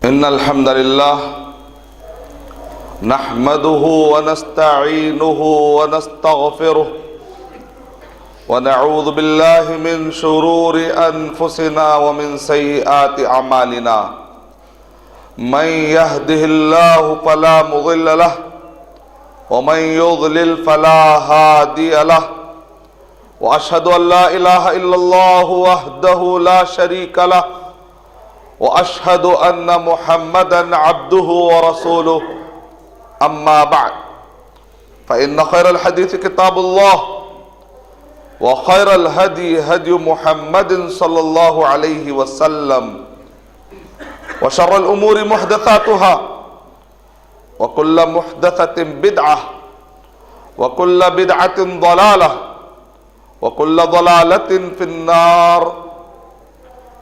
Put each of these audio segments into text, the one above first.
إن الحمد لله نحمده ونستعينه ونستغفره ونعوذ بالله من شرور أنفسنا ومن سيئات أعمالنا من يهده الله فلا مضل له ومن يضلل فلا هادي له وأشهد أن لا إله إلا الله وحده لا شريك له وأشهد أن محمدًا عبده ورسوله أما بعد فإن خير الحديث كتاب الله وخير الهدي هدي محمد صلى الله عليه وسلم وشر الأمور محدثاتها وكل محدثة بدعة وكل بدعة ضلالة وكل ضلالة في النار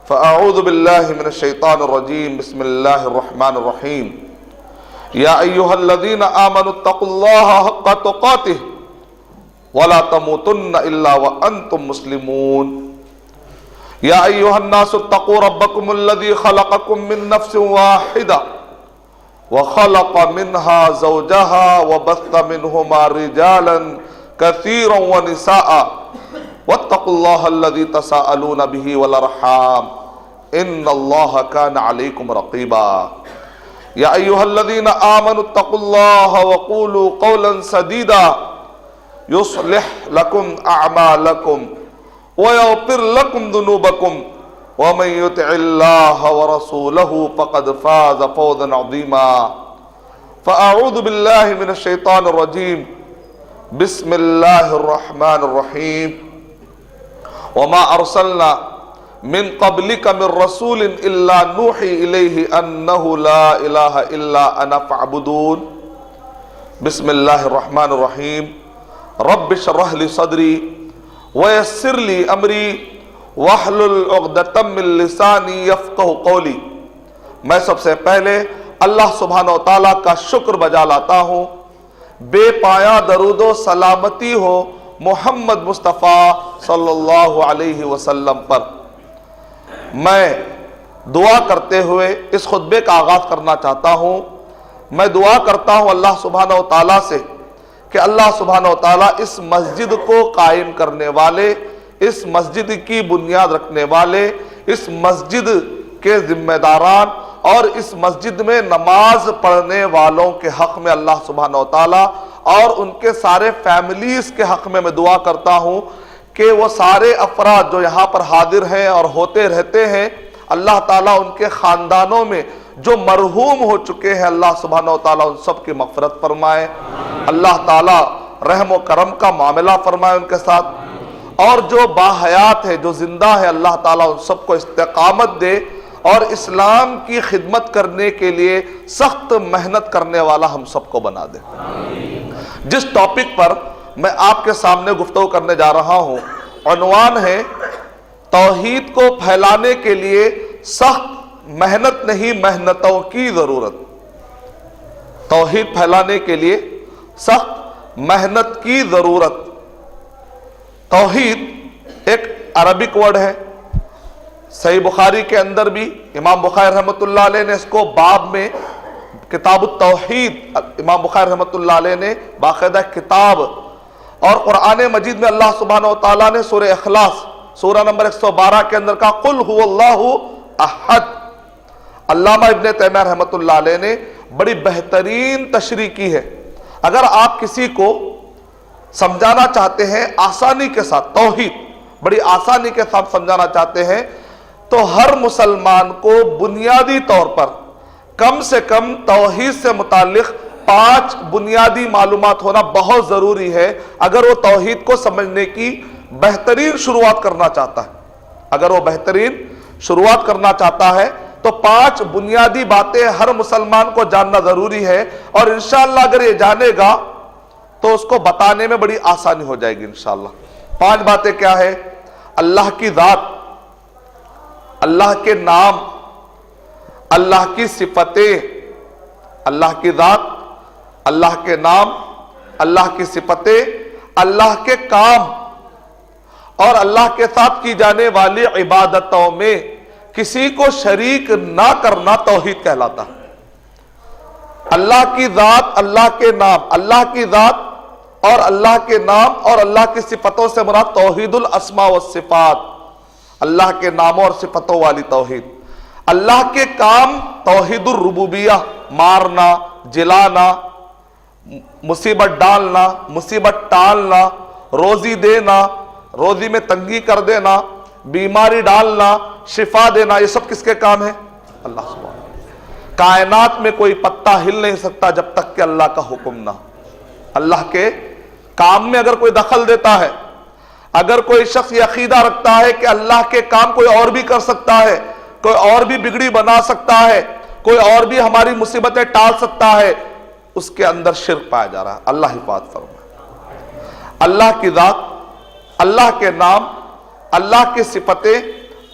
فأعوذ بالله من الشيطان الرجيم بسم الله الرحمن الرحيم يا أيها الذين آمنوا اتقوا الله حق تقاته ولا تموتن إلا وأنتم مسلمون يا أيها الناس اتقوا ربكم الذي خلقكم من نفس واحدة وخلق منها زوجها وبث منهما رجالا كثيرا ونساء واتقوا الله الذي تساءلون به والأرحام إن الله كان عليكم رقيبا يا أيها الذين آمنوا اتقوا الله وقولوا قولا سديدا يصلح لكم أعمالكم ويغفر لكم ذنوبكم ومن يطع الله ورسوله فقد فاز فوزا عظيما فأعوذ بالله من الشيطان الرجيم بسم الله الرحمن الرحيم وما أرسلنا من قبلك من رسول إلا نوحي إليه أنه لا إله إلا أنا فاعبدون بسم الله الرحمن الرحيم رب اشرح لي صدري ويسر لي أمري واحلل عقدة من لساني يفقهوا قولي میں سب سے پہلے اللہ سبحانہ و تعالیٰ کا شکر بجا لاتا ہوں، بے پایا درود و سلامتی ہو محمد مصطفیٰ صلی اللہ علیہ وسلم پر۔ میں دعا کرتے ہوئے اس خطبے کا آغاز کرنا چاہتا ہوں۔ میں دعا کرتا ہوں اللہ سبحانہ و تعالیٰ سے کہ اللہ سبحانہ و تعالیٰ اس مسجد کو قائم کرنے والے، اس مسجد کی بنیاد رکھنے والے، اس مسجد کے ذمہ داران اور اس مسجد میں نماز پڑھنے والوں کے حق میں اللہ سبحانہ و تعالیٰ اور ان کے سارے فیملیز کے حق میں دعا کرتا ہوں کہ وہ سارے افراد جو یہاں پر حاضر ہیں اور ہوتے رہتے ہیں، اللہ تعالیٰ ان کے خاندانوں میں جو مرحوم ہو چکے ہیں اللہ سبحانہ و تعالیٰ ان سب کی مغفرت فرمائے، اللہ تعالیٰ رحم و کرم کا معاملہ فرمائے ان کے ساتھ، اور جو باحیات ہے جو زندہ ہے اللہ تعالیٰ ان سب کو استقامت دے اور اسلام کی خدمت کرنے کے لیے سخت محنت کرنے والا ہم سب کو بنا دے۔ جس ٹاپک پر میں آپ کے سامنے گفتگو کرنے جا رہا ہوں، عنوان ہے توحید کو پھیلانے کے لیے سخت محنت نہیں محنتوں کی ضرورت۔ توحید پھیلانے کے لیے سخت محنت کی ضرورت۔ توحید ایک عربک ورڈ ہے، صحیح بخاری کے اندر بھی امام بخاری رحمۃ اللہ علیہ نے اس کو باب میں کتاب التوحید، امام بخاری رحمۃ اللہ علیہ نے باقاعدہ کتاب، اور قرآن مجید میں اللہ سبحانہ و تعالیٰ نے سورہ اخلاص سورہ نمبر 112 کے اندر کہا قل هو اللہ احد۔ علامہ ابن تیمیہ رحمۃ اللہ علیہ نے بڑی بہترین تشریح کی ہے۔ اگر آپ کسی کو سمجھانا چاہتے ہیں آسانی کے ساتھ، توحید بڑی آسانی کے ساتھ سمجھانا چاہتے ہیں، تو ہر مسلمان کو بنیادی طور پر کم سے کم توحید سے متعلق 5 بنیادی معلومات ہونا بہت ضروری ہے اگر وہ توحید کو سمجھنے کی بہترین شروعات کرنا چاہتا ہے۔ اگر وہ بہترین شروعات کرنا چاہتا ہے تو 5 بنیادی باتیں ہر مسلمان کو جاننا ضروری ہے، اور انشاءاللہ اگر یہ جانے گا تو اس کو بتانے میں بڑی آسانی ہو جائے گی انشاءاللہ۔ 5 باتیں کیا ہے؟ اللہ کی ذات، اللہ کے نام، اللہ کی صفتیں، اللہ کی ذات، اللہ کے نام، اللہ کی صفتیں، اللہ کے کام، اور اللہ کے ساتھ کی جانے والی عبادتوں میں کسی کو شریک نہ کرنا توحید کہلاتا ہے۔ اللہ کی ذات، اللہ کے نام، اللہ کی ذات اور اللہ کے نام اور اللہ کی صفتوں سے مراد توحید الاسماء والصفات، اللہ کے ناموں اور صفتوں والی توحید۔ اللہ کے کام توحید الربوبیہ، مارنا، جلانا، مصیبت ڈالنا، مصیبت ٹالنا، روزی دینا، روزی میں تنگی کر دینا، بیماری ڈالنا، شفا دینا، یہ سب کس کے کام ہے؟ اللہ سبحانہ۔ کائنات میں کوئی پتا ہل نہیں سکتا جب تک کہ اللہ کا حکم نہ۔ اللہ کے کام میں اگر کوئی دخل دیتا ہے، اگر کوئی شخص یہ عقیدہ رکھتا ہے کہ اللہ کے کام کوئی اور بھی کر سکتا ہے، کوئی اور بھی بگڑی بنا سکتا ہے، کوئی اور بھی ہماری مصیبتیں ٹال سکتا ہے، اس کے اندر شرک پایا جا رہا ہے۔ اللہ حفاظت فرمائے۔ اللہ کی ذات، اللہ کے نام، اللہ کی صفتیں،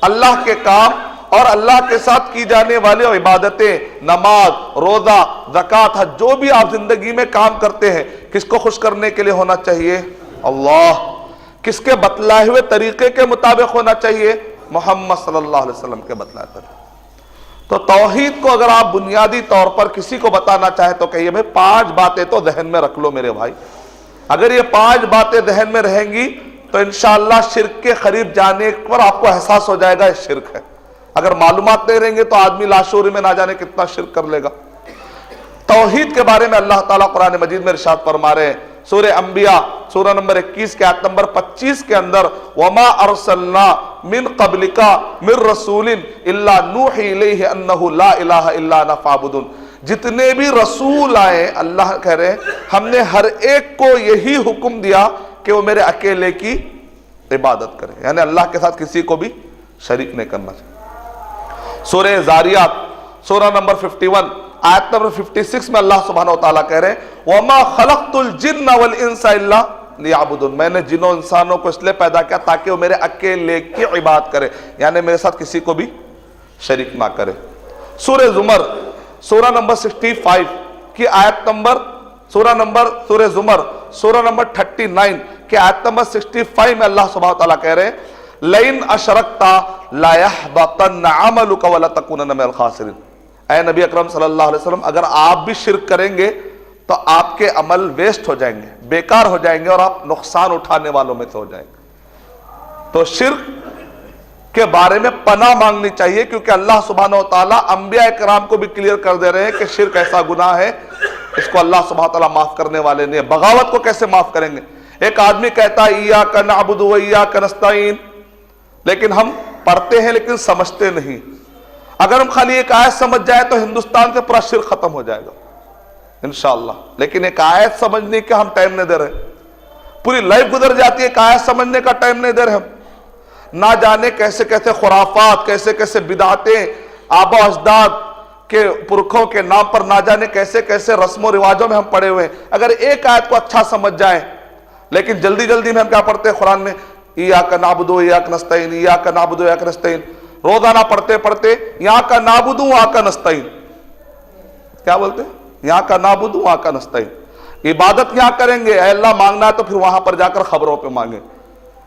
اللہ کے کام اور اللہ کے ساتھ کی جانے والی عبادتیں، نماز، روزہ، زکوٰۃ، حج، جو بھی آپ زندگی میں کام کرتے ہیں، کس کو خوش کرنے کے لیے ہونا چاہیے؟ اللہ۔ کس کے بتلائے ہوئے طریقے کے مطابق ہونا چاہیے؟ محمد صلی اللہ علیہ وسلم کے بتلائے طریقے۔ تو توحید کو اگر آپ بنیادی طور پر کسی کو بتانا چاہیں تو کہیے بھائی 5 باتیں تو ذہن میں رکھ لو میرے بھائی۔ اگر یہ 5 باتیں ذہن میں رہیں گی تو انشاءاللہ شرک کے قریب جانے پر آپ کو احساس ہو جائے گا یہ شرک ہے۔ اگر معلومات نہیں رہیں گے تو آدمی لاشعوری میں نہ جانے کتنا شرک کر لے گا۔ توحید کے بارے میں اللہ تعالیٰ قرآن مجید میں ارشاد فرما رہے ہیں، سورہ انبیاء سورہ نمبر 21 کے آیت نمبر 25 کے اندر، وَمَا أَرْسَلْنَا مِن قَبْلِكَ مِن رَسُولٍ إِلَّا نُوحِي إِلَيْهِ أَنَّهُ لَا إِلَهَ إِلَّا أَنَا فَاعْبُدُونِ۔ جتنے بھی رسول آئے، اللہ کہہ رہے ہیں ہم نے ہر ایک کو یہی حکم دیا کہ وہ میرے اکیلے کی عبادت کرے، یعنی اللہ کے ساتھ کسی کو بھی شریک نہیں کرنا چاہیے۔ سورہ زاریات سورہ نمبر 51 آیت نمبر 56 میں اللہ سبحانہ وتعالیٰ کہہ رہے ہیں، وَمَا خَلَقْتُ الْجِنَّ وَالْإِنسَ إِلَّا لِيَعْبُدُونِ۔ میں نے جنوں انسانوں کو اس لیے پیدا کیا تاکہ وہ میرے اکیلے کی عبادت کرے، یعنی میرے ساتھ کسی کو بھی شریک نہ کرے۔ سورہ زمر سورہ نمبر 65 کی آیت نمبر سورہ زمر سورہ نمبر 39 کی آیت نمبر 65 میں اللہ سبحانہ وتعالیٰ کہہ رہے ہیں، لَإِنْ أَشْرَكْتَ لَيَحْبَطَنَّ عَمَلُكَ وَلَتَكُونَنَّ مِنَ الْخَاسِرِينَ۔ اے نبی اکرم صلی اللہ علیہ وسلم، اگر آپ بھی شرک کریں گے تو آپ کے عمل ویسٹ ہو جائیں گے، بیکار ہو جائیں گے اور آپ نقصان اٹھانے والوں میں سے ہو جائیں گے۔ تو شرک کے بارے میں پناہ مانگنی چاہیے، کیونکہ اللہ سبحانہ وتعالیٰ انبیاء کرام کو بھی کلیئر کر دے رہے ہیں کہ شرک ایسا گناہ ہے، اس کو اللہ سبحانہ وتعالیٰ معاف کرنے والے نہیں۔ بغاوت کو کیسے معاف کریں گے؟ ایک آدمی کہتا ہے ایاک نعبد و ایاک نستعین، لیکن ہم پڑھتے ہیں لیکن سمجھتے نہیں۔ اگر ہم خالی ایک آیت سمجھ جائے تو ہندوستان سے پورا شرک ختم ہو جائے گا انشاءاللہ، لیکن ایک آیت سمجھنے کا ہم ٹائم نہیں دے رہے، پوری لائف گزر جاتی ہے ایک آیت سمجھنے کا ٹائم نہیں دے رہے ہم۔ نہ جانے کیسے کیسے خرافات، کیسے کیسے بدعتیں، آبا و اجداد کے پرکھوں کے نام پر نہ جانے کیسے کیسے رسم و رواجوں میں ہم پڑے ہوئے ہیں۔ اگر ایک آیت کو اچھا سمجھ جائیں، لیکن جلدی جلدی میں ہم کیا پڑھتے ہیں قرآن میں، ایاک نعبد و ایاک نستعین، ایاک نعبد و ایاک نستعین، روزانہ پڑھتے پڑھتے یہاں کا نعبد و وہاں کا نستعین، کیا بولتے ہیں؟ یہاں کا نعبد و وہاں کا نستعین۔ عبادت یہاں کریں گے، اے اللہ مانگنا ہے تو پھر وہاں پر جا کر خبروں پہ مانگیں،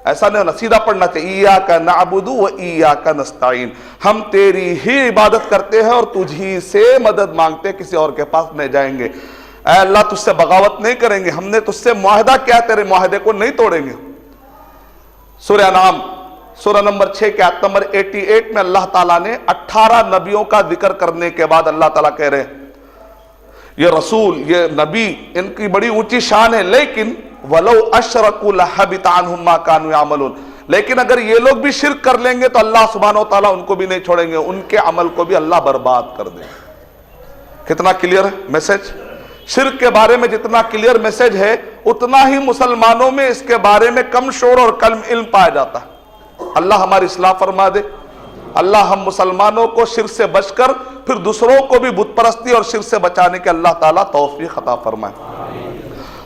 ایسا نہیں ہونا، سیدھا پڑھنا چاہیے، ایاک نعبد و ایاک نستعین، ہم تیری ہی عبادت کرتے ہیں اور تجھی سے مدد مانگتے ہیں، کسی اور کے پاس نہیں جائیں گے۔ اے اللہ تجھ سے بغاوت نہیں کریں گے، ہم نے تجھ سے معاہدہ کیا، تیرے معاہدے کو نہیں توڑیں گے۔ سورہ انعام سورہ نمبر 6 کے آیت نمبر 88 میں اللہ تعالیٰ نے 18 نبیوں کا ذکر کرنے کے بعد اللہ تعالیٰ کہہ رہے ہیں یہ رسول، یہ نبی، ان کی بڑی اونچی شان ہے، لیکن وَلَوْ أَشْرَكُوا لَحَبِطَ عَنْهُمْ مَا كَانُوا يَعْمَلُونَ، لیکن اگر یہ لوگ بھی شرک کر لیں گے تو اللہ سبحانہ وتعالیٰ ان کو بھی نہیں چھوڑیں گے، ان کے عمل کو بھی اللہ برباد کر دیں گے۔ کتنا کلیئر ہے میسج؟ شرک کے بارے میں جتنا کلیئر میسج ہے اتنا ہی مسلمانوں میں اس کے بارے میں کم شعور اور کم علم پایا جاتا ہے۔ اللہ ہماری اصلاح فرما دے، اللہ ہم مسلمانوں کو شرک سے بچ کر پھر دوسروں کو بھی بت پرستی اور شرک سے بچانے کے اللہ تعالیٰ توفیق عطا فرمائے۔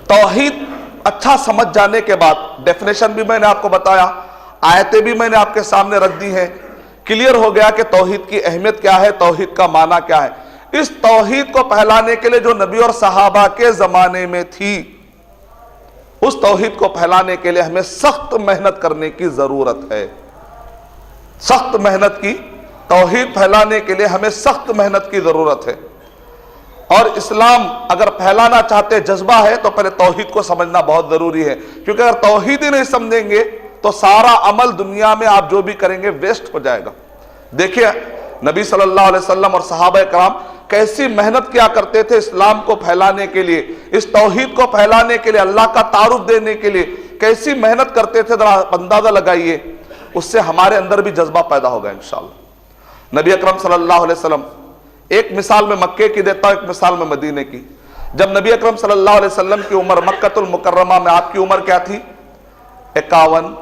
توحید اچھا سمجھ جانے کے بعد ڈیفینیشن بھی میں نے آپ کو بتایا، آیتیں بھی میں نے آپ کے سامنے رکھ دی ہیں، کلیئر ہو گیا کہ توحید کی اہمیت کیا ہے، توحید کا معنی کیا ہے۔ اس توحید کو پھیلانے کے لیے جو نبی اور صحابہ کے زمانے میں تھی، اس توحید کو پھیلانے کے لیے ہمیں سخت محنت کرنے کی ضرورت ہے، سخت محنت کی توحید پھیلانے کے لیے ہمیں سخت محنت کی ضرورت ہے، اور اسلام اگر پھیلانا چاہتے جذبہ ہے تو پہلے توحید کو سمجھنا بہت ضروری ہے، کیونکہ اگر توحید ہی نہیں سمجھیں گے تو سارا عمل دنیا میں آپ جو بھی کریں گے ویسٹ ہو جائے گا۔ دیکھیے نبی صلی اللہ علیہ وسلم اور صحابہ کرام کیسی محنت کیا کرتے تھے اسلام کو پھیلانے کے لیے، اس توحید کو پھیلانے کے لیے، اللہ کا تعارف دینے کے لیے کیسی محنت کرتے تھے، ذرا اندازہ لگائیے، اس سے ہمارے اندر بھی جذبہ پیدا ہوگا انشاءاللہ۔ نبی اکرم صلی اللہ علیہ وسلم، ایک مثال میں مکے کی دیتا ہوں، ایک مثال میں مدینے کی۔ جب نبی اکرم صلی اللہ علیہ وسلم کی عمر مکۃ المکرمہ میں آپ کی عمر کیا تھی؟ 51،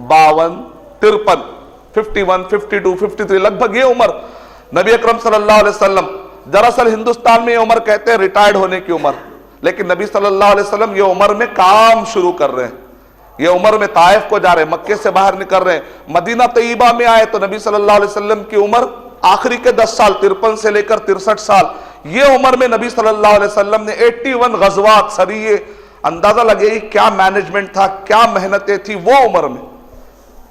52، 53، 51، 52، 53، لگ بھگ یہ عمر نبی اکرم صلی اللہ علیہ وسلم، دراصل ہندوستان میں یہ عمر کہتے ہیں ریٹائرڈ ہونے کی عمر، لیکن نبی صلی اللہ علیہ وسلم یہ عمر میں کام شروع کر رہے ہیں، یہ عمر میں طائف کو جا رہے ہیں، مکے سے باہر نکل رہے ہیں، مدینہ طیبہ میں آئے تو نبی صلی اللہ علیہ وسلم کی عمر آخری کے 10 سال، 53 سے لے کر 63 سال، یہ عمر میں نبی صلی اللہ علیہ وسلم نے 81 غزوات، سریے، اندازہ لگے کیا مینجمنٹ تھا، کیا محنتیں تھی وہ عمر میں۔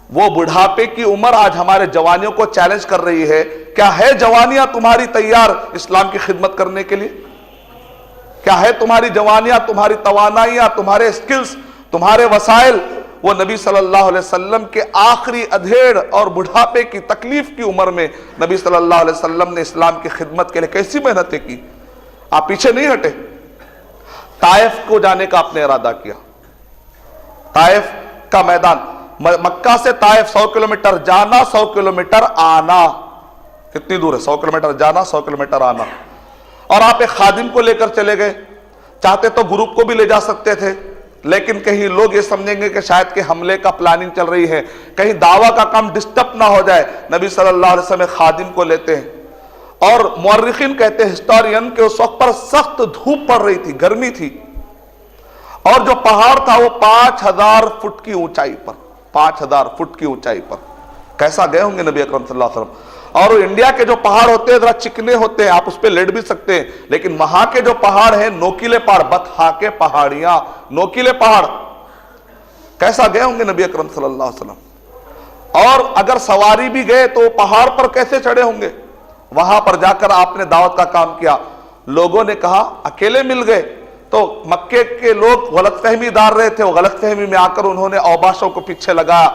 وہ بڑھاپے کی عمر آج ہمارے جوانیوں کو چیلنج کر رہی ہے، کیا ہے جوانیاں تمہاری تیار اسلام کی خدمت کرنے کے لیے؟ کیا ہے تمہاری جوانیاں، تمہاری توانائیاں، تمہارے سکلز، تمہارے وسائل؟ وہ نبی صلی اللہ علیہ وسلم کے آخری ادھیڑ اور بڑھاپے کی تکلیف کی عمر میں نبی صلی اللہ علیہ وسلم نے اسلام کی خدمت کے لیے کیسی محنتیں کی۔ آپ پیچھے نہیں ہٹے، طائف کو جانے کا آپ نے ارادہ کیا، طائف کا میدان، مکہ سے طائف 100 کلومیٹر جانا، 100 کلومیٹر آنا، کتنی دور ہے؟ 100 کلومیٹر جانا، 100 کلومیٹر آنا، اور آپ ایک خادم کو لے کر چلے گئے، چاہتے تو گروپ کو بھی لے جا سکتے تھے، لیکن کہیں لوگ یہ سمجھیں گے کہ شاید کہ حملے کا پلاننگ چل رہی ہے، کہیں دعویٰ کا کام ڈسٹرب نہ ہو جائے، نبی صلی اللہ علیہ وسلم خادم کو لیتے ہیں، اور مورخین کہتے ہیں، ہسٹورین، کہ اس وقت پر سخت دھوپ پڑ رہی تھی، گرمی تھی، اور جو پہاڑ تھا وہ 5000 فٹ کی اونچائی پر، 5000 فٹ کی اونچائی پر، کیسا گئے ہوں گے نبی اکرم صلی اللہ علیہ وسلم۔ اور انڈیا کے جو پہاڑ ہوتے ہیں ذرا چکنے ہوتے ہیں، آپ اس پہ لیٹ بھی سکتے ہیں، لیکن وہاں کے جو پہاڑ ہیں نوکیلے پہاڑ، بطحا کے پہاڑیاں، نوکیلے پہاڑ، کیسا گئے ہوں گے نبی اکرم صلی اللہ علیہ وسلم۔ اور اگر سواری بھی گئے تو پہاڑ پر کیسے چڑھے ہوں گے؟ وہاں پر جا کر آپ نے دعوت کا کام کیا، لوگوں نے کہا اکیلے مل گئے، تو مکے کے لوگ غلط فہمی دار رہے تھے، وہ غلط فہمی میں آ کر انہوں نے اوباشوں کو پیچھے لگایا۔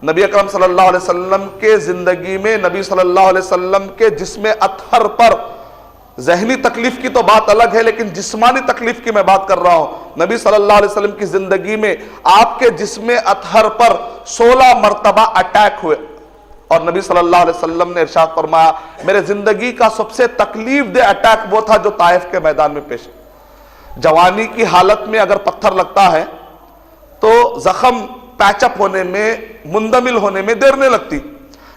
نبی اکرم صلی اللہ علیہ وسلم کے زندگی میں، نبی صلی اللہ علیہ وسلم کے جسم اطہر پر، ذہنی تکلیف کی تو بات الگ ہے لیکن جسمانی تکلیف کی میں بات کر رہا ہوں، نبی صلی اللہ علیہ وسلم کی زندگی میں آپ کے جسم اطہر پر 16 مرتبہ اٹیک ہوئے، اور نبی صلی اللہ علیہ وسلم نے ارشاد فرمایا میرے زندگی کا سب سے تکلیف دہ اٹیک وہ تھا جو طائف کے میدان میں پیش۔ جوانی کی حالت میں اگر پتھر لگتا ہے تو زخم پیچ اپ ہونے میں، مندمل ہونے میں دیر نہیں لگتی،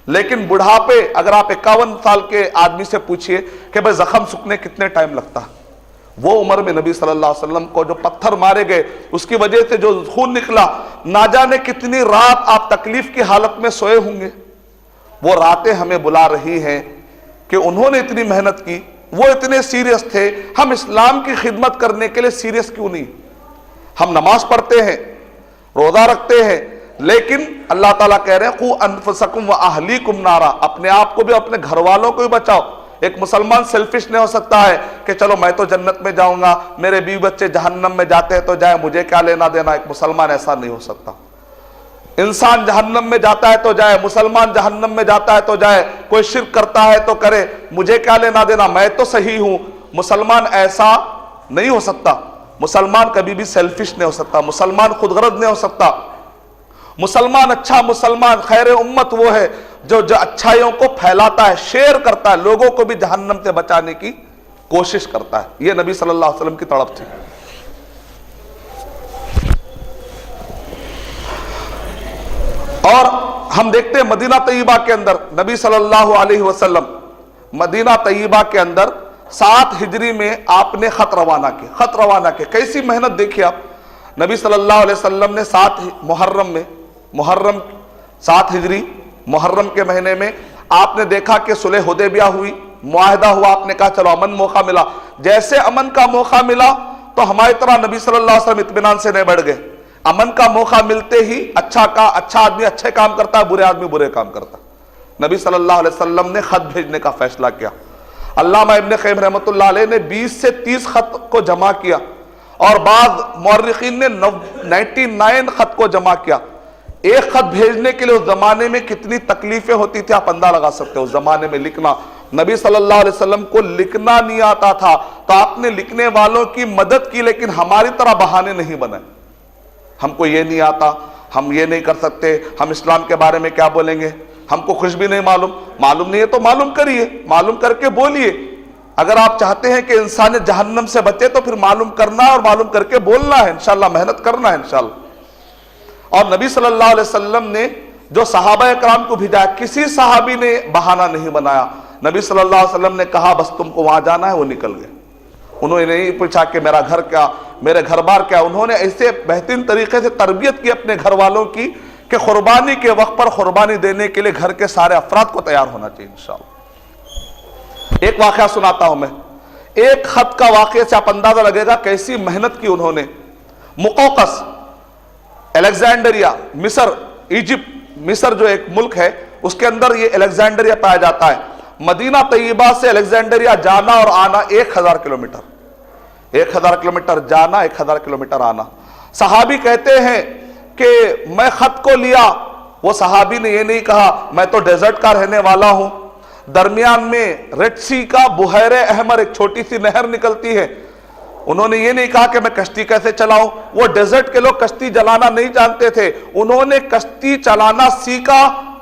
لیکن بڑھاپے، اگر آپ 51 سال کے آدمی سے پوچھئے کہ بھئی زخم سکنے کتنے ٹائم لگتا، وہ عمر میں نبی صلی اللہ علیہ وسلم کو جو پتھر مارے گئے، اس کی وجہ سے جو خون نکلا، نہ جانے کتنی رات آپ تکلیف کی حالت میں سوئے ہوں گے۔ وہ راتیں ہمیں بلا رہی ہیں کہ انہوں نے اتنی محنت کی، وہ اتنے سیریس تھے، ہم اسلام کی خدمت کرنے کے لیے سیریس کیوں نہیں؟ ہم نماز پڑھتے ہیں، روزہ رکھتے ہیں، لیکن اللہ تعالیٰ کہہ رہے ہیں قُوْ أَنفُسَكُمْ وَأَهْلِيكُمْ نَارًا، اپنے آپ کو بھی اپنے گھر والوں کو بھی بچاؤ۔ ایک مسلمان سیلفش نہیں ہو سکتا ہے کہ چلو میں تو جنت میں جاؤں گا، میرے بیوی بچے جہنم میں جاتے ہیں تو جائے، مجھے کیا لینا دینا۔ ایک مسلمان ایسا نہیں ہو سکتا۔ انسان جہنم میں جاتا ہے تو جائے، مسلمان جہنم میں جاتا ہے تو جائے، کوئی شرک کرتا ہے تو کرے، مجھے کیا لینا دینا، میں تو صحیح ہوں۔ مسلمان ایسا نہیں ہو سکتا، مسلمان کبھی بھی سیلفش نہیں ہو سکتا، مسلمان خود غرض نہیں ہو سکتا۔ مسلمان اچھا مسلمان، خیر امت وہ ہے جو اچھائیوں کو پھیلاتا ہے، شیئر کرتا ہے، لوگوں کو بھی جہنم سے بچانے کی کوشش کرتا ہے۔ یہ نبی صلی اللہ علیہ وسلم کی تڑپ تھی۔ اور ہم دیکھتے ہیں مدینہ طیبہ کے اندر نبی صلی اللہ علیہ وسلم، مدینہ طیبہ کے اندر 7 ہجری میں آپ نے خط روانہ کیا، خط روانہ کیا، کیسی محنت دیکھیے آپ۔ نبی صلی اللہ علیہ وسلم نے 7 محرم میں، محرم 7 ہجری محرم کے مہینے میں آپ نے دیکھا کہ صلح حدیبیہ ہوئی، معاہدہ ہوا، آپ نے کہا چلو امن موقع ملا۔ جیسے امن کا موقع ملا تو ہماری طرح نبی صلی اللہ علیہ وسلم اطمینان سے نہیں بیٹھ گئے، امن کا موقع ملتے ہی اچھا آدمی اچھے کام کرتا ہے، برے آدمی برے کام کرتا ہے۔ نبی صلی اللہ علیہ وسلم نے خط بھیجنے کا فیصلہ کیا. علامہ ابن قیم رحمۃ اللہ علیہ نے 20 سے 30 خط کو جمع کیا اور بعض مورخین نے 99 خط کو جمع کیا. ایک خط بھیجنے کے لیے اس زمانے میں کتنی تکلیفیں ہوتی تھی آپ اندازہ لگا سکتے ہو. اس زمانے میں لکھنا، نبی صلی اللہ علیہ وسلم کو لکھنا نہیں آتا تھا تو آپ نے لکھنے والوں کی مدد کی، لیکن ہماری طرح بہانے نہیں بنائے. ہم کو یہ نہیں آتا، ہم یہ نہیں کر سکتے، ہم اسلام کے بارے میں کیا بولیں گے، ہم کو کچھ بھی نہیں معلوم نہیں ہے تو معلوم کریے، معلوم کر کے بولیے. اگر آپ چاہتے ہیں کہ انسان جہنم سے بچے تو پھر معلوم کرنا اور معلوم کر کے بولنا ہے، انشاءاللہ محنت کرنا ہے انشاءاللہ. اور نبی صلی اللہ علیہ وسلم نے جو صحابہ کرام کو بھیجا، کسی صحابی نے بہانہ نہیں بنایا. نبی صلی اللہ علیہ وسلم نے کہا بس تم کو وہاں جانا ہے، وہ نکل گئے. انہوں نے نہیں پوچھا کہ میرا گھر کیا، میرے گھر بار کیا. انہوں نے ایسے بہترین طریقے سے تربیت کی اپنے گھر والوں کی کہ قربانی کے وقت پر قربانی دینے کے لیے گھر کے سارے افراد کو تیار ہونا چاہیے انشاءاللہ. ایک واقعہ سناتا ہوں میں. ایک خط کا واقعے سے آپ اندازہ لگے گا کیسی محنت کی انہوں نے. مقوقس، الیگزینڈریا، مصر، ایجپٹ، مصر جو ایک ملک ہے اس کے اندر یہ الیگزینڈریا پایا جاتا ہے. مدینہ طیبہ سے الیگزینڈریا جانا اور آنا 1000 کلومیٹر، 1000 کلومیٹر جانا، 1000 کلومیٹر آنا. صحابی کہتے ہیں کہ میں خط کو لیا. وہ صحابی نے یہ نہیں کہا میں تو ڈیزرٹ کا رہنے والا ہوں، درمیان میں ریڈ سی کا بحیر احمر ایک چھوٹی سی نہر نکلتی ہے. انہوں نے یہ نہیں کہا کہ میں کشتی کیسے چلاؤں. وہ ڈیزرٹ کے لوگ کشتی چلانا نہیں جانتے تھے. انہوں نے کشتی چلانا سیکھا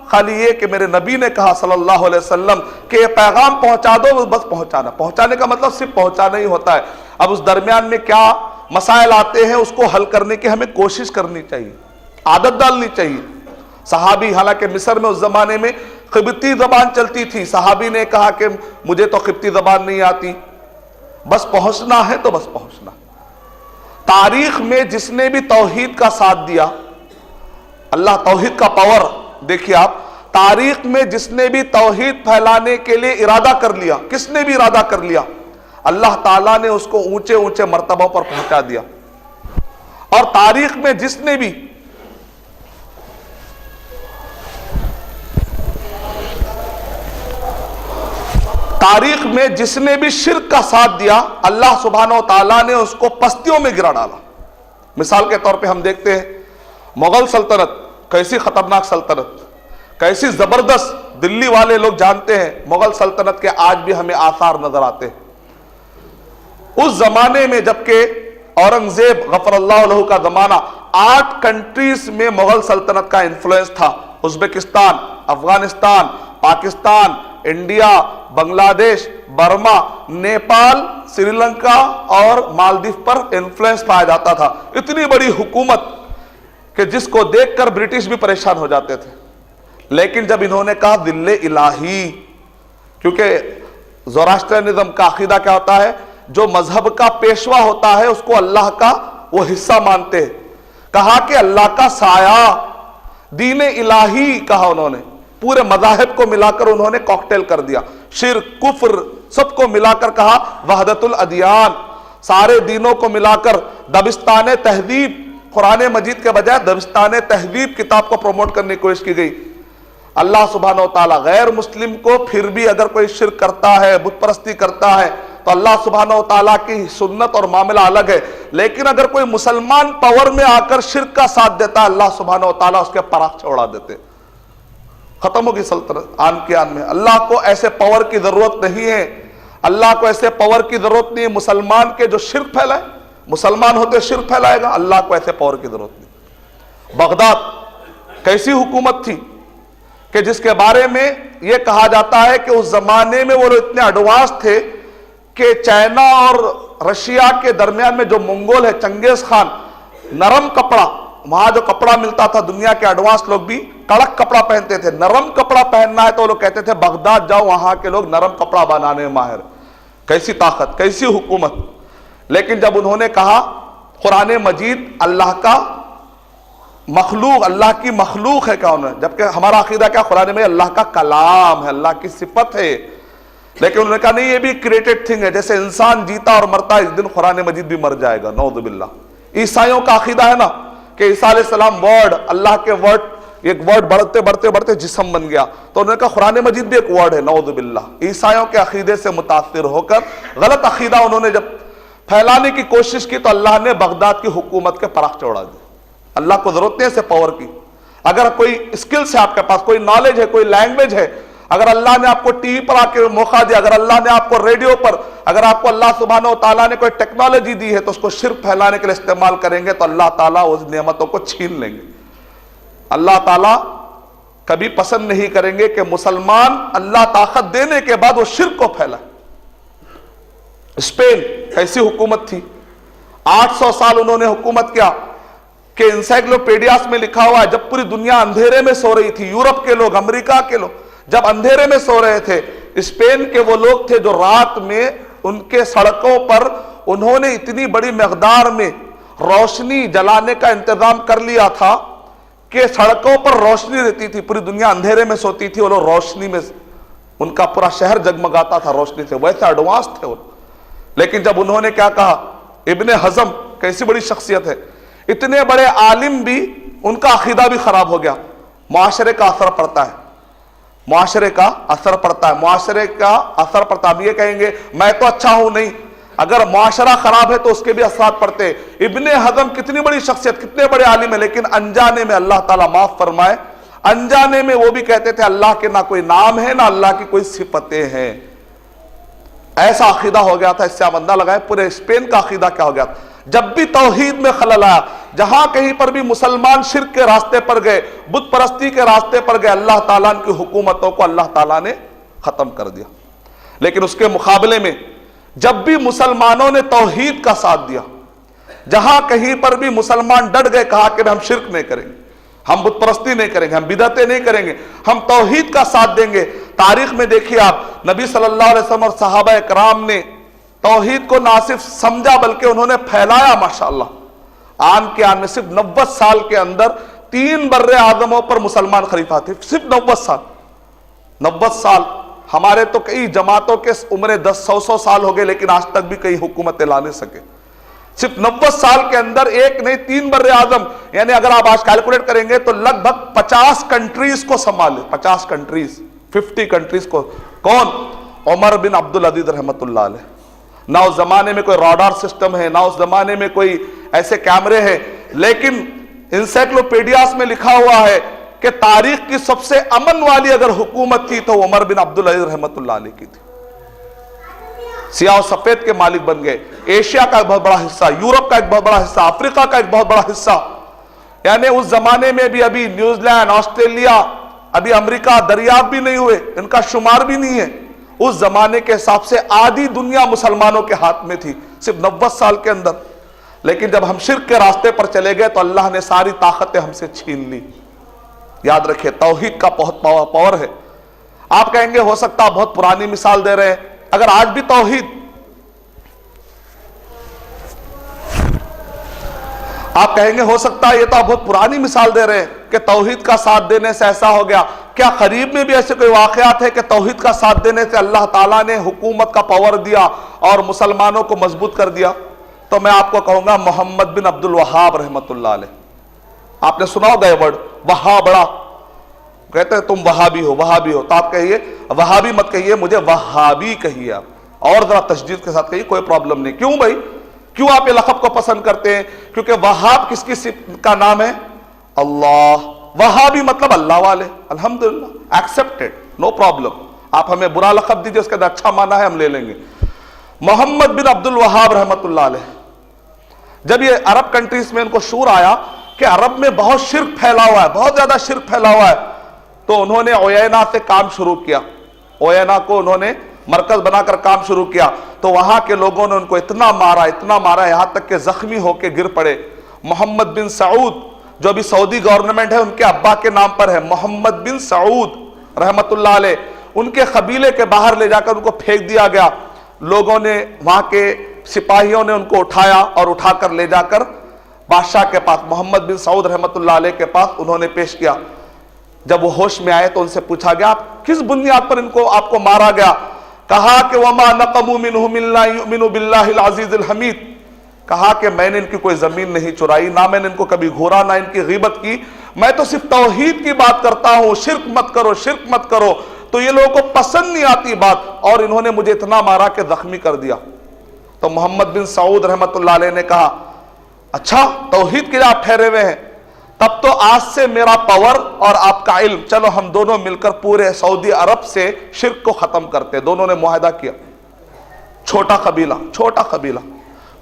خالی یہ کہ میرے نبی نے کہا صلی اللہ علیہ وسلم کہ یہ پیغام پہنچا دو، بس پہنچانا. پہنچانے کا مطلب صرف پہنچانا ہی ہوتا ہے. اب اس درمیان میں کیا مسائل آتے ہیں اس کو حل کرنے کی ہمیں کوشش کرنی چاہیے، عادت ڈالنی چاہیے. صحابی، حالانکہ مصر میں اس زمانے میں قبطی زبان چلتی تھی، صحابی نے کہا کہ مجھے تو قبطی زبان نہیں آتی، بس پہنچنا ہے تو بس پہنچنا. تاریخ میں جس نے بھی توحید کا ساتھ دیا، اللہ توحید کا پاور دیکھیے آپ، تاریخ میں جس نے بھی توحید پھیلانے کے لیے ارادہ کر لیا، کس نے بھی ارادہ کر لیا، اللہ تعالیٰ نے اس کو اونچے اونچے مرتبوں پر پہنچا دیا. اور تاریخ میں جس نے بھی شرک کا ساتھ دیا، اللہ سبحانہ و تعالیٰ نے اس کو پستیوں میں گرا ڈالا. مثال کے طور پہ ہم دیکھتے ہیں مغل سلطنت کیسی خطرناک سلطنت، کیسی زبردست. دلی والے لوگ جانتے ہیں مغل سلطنت کے آج بھی ہمیں آثار نظر آتے ہیں. اس زمانے میں جبکہ اورنگزیب غفر اللہ عنہ کا زمانہ، 8 کنٹریز میں مغل سلطنت کا انفلوئنس تھا. ازبکستان، افغانستان، پاکستان، انڈیا، بنگلہ دیش، برما، نیپال، سری لنکا اور مالدیو پر انفلوئنس پایا جاتا تھا. اتنی بڑی حکومت کہ جس کو دیکھ کر برٹش بھی پریشان ہو جاتے تھے. لیکن جب انہوں نے کہا ذل الہی، کیونکہ زوراسٹرینزم کا عقیدہ کیا ہوتا ہے، جو مذہب کا پیشوا ہوتا ہے اس کو اللہ کا وہ حصہ مانتے ہیں. کہا کہ اللہ کا سایہ، دین الہی کہا انہوں نے. پورے مذاہب کو ملا کر انہوں نے کاکٹیل کر دیا، شرک، کفر سب کو ملا کر کہا وحدت الادیان، سارے دینوں کو ملا کر. دبستان تہذیب، قرآن مجید کے بجائے دبستان تہذیب کتاب کو پروموٹ کرنے کی کوشش کی گئی. اللہ سبحانہ و تعالیٰ غیر مسلم کو پھر بھی اگر کوئی شرک کرتا ہے، بت پرستی کرتا ہے تو اللہ سبحانہ و تعالیٰ کی سنت اور معاملہ الگ ہے. لیکن اگر کوئی مسلمان پاور میں آ کر شرک کا ساتھ دیتا ہے، اللہ سبحانہ و تعالیٰ اس کے پراخ چھوڑا دیتے. ختم ہوگی سلطنت آن کے آن میں. اللہ کو ایسے پاور کی ضرورت نہیں ہے، اللہ کو ایسے پاور کی ضرورت نہیں ہے. مسلمان کے جو شرک پھیلائے، مسلمان ہوتے شرک پھیلائے گا، اللہ کو ایسے پاور کی ضرورت نہیں. بغداد کیسی حکومت تھی کہ جس کے بارے میں یہ کہا جاتا ہے کہ اس زمانے میں وہ لوگ اتنے ایڈوانس تھے کہ چائنا اور رشیا کے درمیان میں جو منگول ہے چنگیز خان، نرم کپڑا، وہاں جو کپڑا ملتا تھا، دنیا کے ایڈوانس لوگ بھی کڑک کپڑا پہنتے تھے. نرم کپڑا پہننا ہے تو وہ لوگ کہتے تھے بغداد جاؤ، وہاں کے لوگ نرم کپڑا بنانے میں ماہر. کیسی طاقت، کیسی حکومت. لیکن جب انہوں نے کہا قرآن مجید اللہ کا مخلوق، اللہ کی مخلوق ہے، کیا انہوں نے، جبکہ ہمارا عقیدہ کیا، قرآن میں اللہ کا کلام ہے، اللہ کی صفت ہے. لیکن انہوں نے کہا نہیں، یہ بھی کریٹڈ تھنگ ہے، جیسے انسان جیتا اور مرتا اس دن قرآن مجید بھی مر جائے گا، نعوذ باللہ. عیسائیوں کا عقیدہ ہے نا کہ عیسیٰ علیہ السلام ورڈ، اللہ کے ورڈ ایک ورڈ بڑھتے بڑھتے بڑھتے جسم بن گیا. تو انہوں نے کہا قرآن مجید بھی ایک ورڈ ہے, نعوذ باللہ. عیسائیوں کے عقیدے سے متاثر ہو کر غلط عقیدہ انہوں نے جب پھیلانے کی کوشش کی تو اللہ نے بغداد کی حکومت کے پراخ چوڑا دی. اللہ کو ضرورت نہیں ہے اسے پاور کی. اگر کوئی اسکلس ہے آپ کے پاس, کوئی نالج ہے, کوئی لینگویج ہے, اگر اللہ نے آپ کو ٹی وی پر آ کے موقع دیا, اگر اللہ نے آپ کو ریڈیو پر, اگر آپ کو اللہ سبحانہ و تعالیٰ نے کوئی ٹیکنالوجی دی ہے تو اس کو شرک پھیلانے کے لیے استعمال کریں گے تو اللہ تعالیٰ اس نعمتوں کو چھین لیں گے. اللہ تعالیٰ کبھی پسند نہیں کریں گے کہ مسلمان اللہ طاقت دینے کے بعد وہ شرک کو پھیلائے. اسپین ایسی حکومت تھی, 800 سال انہوں نے حکومت کیا کہ انسائکلوپیڈیاز میں لکھا ہوا ہے جب پوری دنیا اندھیرے میں سو رہی تھی, یورپ کے لوگ, امریکہ کے لوگ جب اندھیرے میں سو رہے تھے, اسپین کے وہ لوگ تھے جو رات میں ان کے سڑکوں پر انہوں نے اتنی بڑی مقدار میں روشنی جلانے کا انتظام کر لیا تھا کہ سڑکوں پر روشنی رہتی تھی. پوری دنیا اندھیرے میں سوتی تھی, وہ لوگ روشنی میں, ان کا پورا شہر جگمگاتا تھا روشنی سے, ویسے ایڈوانس تھے وہ. لیکن جب انہوں نے کیا کہا, ابن حزم کیسی بڑی شخصیت ہے, اتنے بڑے عالم بھی, ان کا عقیدہ بھی خراب ہو گیا. معاشرے کا اثر پڑتا ہے, معاشرے کا اثر پڑتا ہے, معاشرے کا اثر پڑتا ہے. ہم یہ کہیں گے میں تو اچھا ہوں, نہیں, اگر معاشرہ خراب ہے تو اس کے بھی اثرات پڑتے ہیں. ابن حزم کتنی بڑی شخصیت, کتنے بڑے عالم ہیں, لیکن انجانے میں اللہ تعالیٰ معاف فرمائے, انجانے میں وہ بھی کہتے تھے اللہ کے نہ کوئی نام ہے نہ اللہ کی کوئی صفتیں ہیں. ایسا عقیدہ ہو گیا تھا, اس سے آپ اندازہ لگائیں پورے اسپین کا عقیدہ کیا ہو گیا تھا. جب بھی توحید میں خلل آیا, جہاں کہیں پر بھی مسلمان شرک کے راستے پر گئے, بت پرستی کے راستے پر گئے, اللہ تعالیٰ کی حکومتوں کو اللہ تعالیٰ نے ختم کر دیا. لیکن اس کے مقابلے میں جب بھی مسلمانوں نے توحید کا ساتھ دیا, جہاں کہیں پر بھی مسلمان ڈٹ گئے, کہا کہ ہم شرک نہیں کریں گے, ہم بت پرستی نہیں کریں گے, ہم بدعتیں نہیں کریں گے, ہم توحید کا ساتھ دیں گے. تاریخ میں دیکھیے آپ, نبی صلی اللہ علیہ وسلم اور صحابہ اکرام نے توحید کو نہ صرف سمجھا بلکہ انہوں نے پھیلایا. ماشاءاللہ آن کے آن میں صرف 90 سال کے اندر 3 بر اعظموں پر مسلمان خلیفہ تھے, صرف 90 سال. 90 سال, ہمارے تو کئی جماعتوں کے عمریں 100 سال ہو گئے لیکن آج تک بھی کئی حکومتیں لا نہیں سکے. صرف 90 سال کے اندر ایک نہیں 3 بر اعظم, یعنی اگر آپ آج کیلکولیٹ کریں گے تو لگ بھگ 50 کنٹریز کو سنبھالے, 50 کنٹریز, 50 کنٹریز کو. کون؟ عمر بن عبدالعزیز رحمۃ اللہ علیہ. نہ اس زمانے میں کوئی راڈار سسٹم ہے, نہ اس زمانے میں کوئی ایسے کیمرے ہیں, لیکن انسائکلوپیڈیاز میں لکھا ہوا ہے کہ تاریخ کی سب سے امن والی اگر حکومت تھی تو عمر بن عبدالعزیز رحمۃ اللہ علیہ کی تھی. سیاہ و سفید کے مالک بن گئے. ایشیا کا ایک بہت بڑا حصہ, یورپ کا ایک بہت بڑا حصہ, افریقہ کا ایک بہت بڑا حصہ, یعنی اس زمانے میں بھی ابھی نیوزی لینڈ, آسٹریلیا, ابھی امریکہ دریافت بھی نہیں ہوئے, ان کا شمار بھی نہیں ہے. اس زمانے کے حساب سے آدھی دنیا مسلمانوں کے ہاتھ میں تھی صرف 90 سال کے اندر. لیکن جب ہم شرک کے راستے پر چلے گئے تو اللہ نے ساری طاقتیں ہم سے چھین لی. یاد رکھیں توحید کا بہت پاور ہے. آپ کہیں گے ہو سکتا بہت پرانی مثال دے رہے ہیں, اگر آج بھی توحید, آپ کہیں گے ہو سکتا ہے یہ تو آپ بہت پرانی مثال دے رہے ہیں کہ توحید کا ساتھ دینے سے ایسا ہو گیا. کیا قریب میں بھی ایسے کوئی واقعات ہے کہ توحید کا ساتھ دینے سے اللہ تعالیٰ نے حکومت کا پاور دیا اور مسلمانوں کو مضبوط کر دیا؟ تو میں آپ کو کہوں گا محمد بن عبد الوہاب رحمۃ اللہ علیہ. آپ نے سنا ہوگا یہ ورڈ وہابڑا, کہتے ہیں تم وہابی ہو, وہابی ہو, تو آپ کہیے وہابی مت کہیے, مجھے وہابی کہیے آپ, اور ذرا تشدید کے ساتھ کہیے, کوئی پرابلم نہیں. کیوں بھائی, کیوں آپ یہ لقب کو پسند کرتے ہیں؟ کیونکہ وہاب کس کی کا نام ہے؟ اللہ. وہابی مطلب اللہ والے. الحمدللہ, ایکسپٹڈ, نو پرابلم. آپ ہمیں برا لقب دیجئے, اس کا اچھا معنی ہے ہم لے لیں گے. محمد بن عبد الوہاب رحمۃ اللہ علیہ, جب یہ عرب کنٹریز میں ان کو شعور آیا کہ عرب میں بہت شرک پھیلا ہوا ہے, بہت زیادہ شرک پھیلا ہوا ہے, تو انہوں نے عیینہ سے کام شروع کیا. عیینہ کو انہوں نے مرکز بنا کر کام شروع کیا. تو وہاں کے لوگوں نے ان کو اتنا مارا, یہاں تک کہ زخمی ہو کے گر پڑے. محمد بن سعود جو ابھی سعودی گورنمنٹ ہے, ان کے ابا کے نام پر ہے, محمد بن سعود رحمت اللہ علیہ, ان کے قبیلے کے باہر لے جا کر ان کو پھینک دیا گیا. لوگوں نے, وہاں کے سپاہیوں نے ان کو اٹھایا اور اٹھا کر لے جا کر بادشاہ کے پاس, محمد بن سعود رحمت اللہ علیہ کے پاس انہوں نے پیش کیا. جب وہ ہوش میں آئے تو ان سے پوچھا گیا آپ کس بنیاد پر آپ کو مارا گیا؟ کہا کہ وما نقموا منهم الا يؤمنوا بالله العزيز الحميد. کہا کہ میں نے ان کی کوئی زمین نہیں چرائی, نہ میں نے ان کو کبھی گھورا, نہ ان کی غیبت کی, میں تو صرف توحید کی بات کرتا ہوں، شرک مت کرو، شرک مت کرو. تو یہ لوگوں کو پسند نہیں آتی بات، اور انہوں نے مجھے اتنا مارا کہ زخمی کر دیا. تو محمد بن سعود رحمت اللہ علیہ نے کہا اچھا توحید کے لیے آپ ٹھہرے ہوئے ہیں، تب تو آج سے میرا پاور اور آپ کا علم، چلو ہم دونوں مل کر پورے سعودی عرب سے شرک کو ختم کرتے. دونوں نے معاہدہ کیا. چھوٹا قبیلہ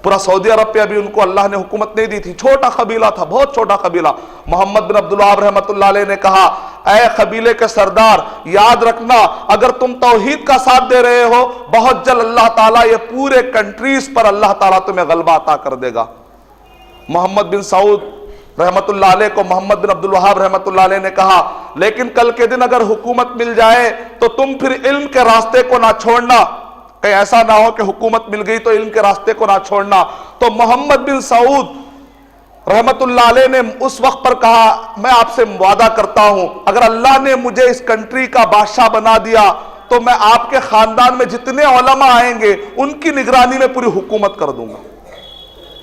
پورا سعودی عرب پہ ابھی ان کو اللہ نے حکومت نہیں دی تھی، چھوٹا قبیلہ تھا، بہت چھوٹا قبیلہ. محمد بن عبد الوہاب رحمت اللہ علیہ نے کہا اے قبیلے کے سردار، یاد رکھنا اگر تم توحید کا ساتھ دے رہے ہو، بہت جلد اللہ تعالیٰ یہ پورے کنٹریز پر اللہ تعالیٰ تمہیں غلبہ عطا کر دے گا. محمد بن سعود رحمت اللہ علیہ کو محمد بن عبد الوہاب رحمت اللہ علیہ نے کہا لیکن کل کے دن اگر حکومت مل جائے تو تم پھر علم کے راستے کو نہ چھوڑنا، کہیں ایسا نہ ہو کہ حکومت مل گئی تو علم کے راستے کو نہ چھوڑنا. تو محمد بن سعود رحمت اللہ علیہ نے اس وقت پر کہا میں آپ سے وعدہ کرتا ہوں اگر اللہ نے مجھے اس کنٹری کا بادشاہ بنا دیا تو میں آپ کے خاندان میں جتنے علماء آئیں گے ان کی نگرانی میں پوری حکومت کر دوں گا.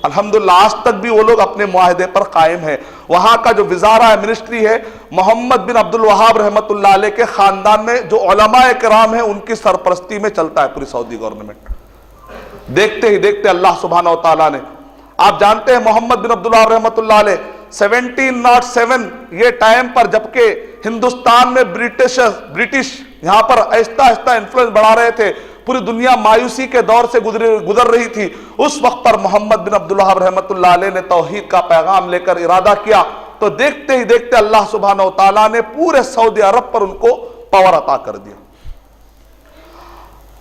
الحمدللہ آج تک بھی وہ لوگ اپنے معاہدے پر قائم ہیں. وہاں کا جو وزارہ ہے، منسٹری ہے، محمد بن عبد الوہاب رحمت اللہ علیہ کے خاندان میں جو علماء کرام ہیں ان کی سرپرستی میں چلتا ہے پوری سعودی گورنمنٹ. دیکھتے ہی دیکھتے اللہ سبحانہ و تعالیٰ نے، آپ جانتے ہیں محمد بن عبد الوہاب رحمت اللہ علیہ 1707 یہ ٹائم پر جبکہ ہندوستان میں برٹش یہاں پر آہستہ آہستہ انفلوئنس بڑھا رہے تھے، پوری دنیا مایوسی کے دور سے گزر رہی تھی، اس وقت پر محمد بن عبد الوہاب رحمت اللہ علیہ نے توحید کا پیغام لے کر ارادہ کیا تو دیکھتے ہی دیکھتے اللہ سبحانہ و تعالیٰ نے پورے سعودی عرب پر ان کو پاور عطا کر دیا.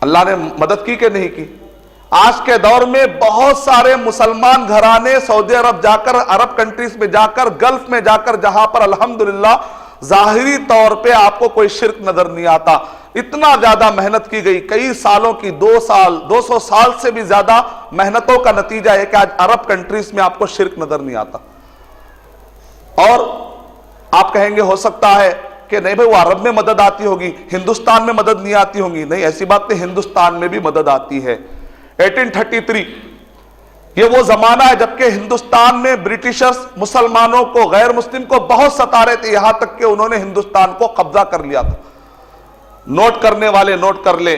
اللہ نے مدد کی کہ نہیں کی؟ آج کے دور میں بہت سارے مسلمان گھرانے سعودی عرب جا کر، عرب کنٹریز میں جا کر، گلف میں جا کر، جہاں پر الحمدللہ ظاہری طور پہ آپ کو کوئی شرک نظر نہیں آتا، اتنا زیادہ محنت کی گئی، کئی سالوں کی، 200 سال سے بھی زیادہ محنتوں کا نتیجہ ہے کہ آج عرب کنٹریز میں آپ کو شرک نظر نہیں آتا. اور آپ کہیں گے ہو سکتا ہے کہ نہیں بھائی وہ عرب میں مدد آتی ہوگی، ہندوستان میں مدد نہیں آتی ہوگی. نہیں، ایسی بات نہیں، ہندوستان میں بھی مدد آتی ہے. 1833 یہ وہ زمانہ ہے جبکہ ہندوستان میں برٹشرز مسلمانوں کو، غیر مسلم کو بہت ستا رہے تھے، یہاں تک کہ انہوں نے ہندوستان کو قبضہ کر لیا تھا. نوٹ کرنے والے نوٹ کر لیں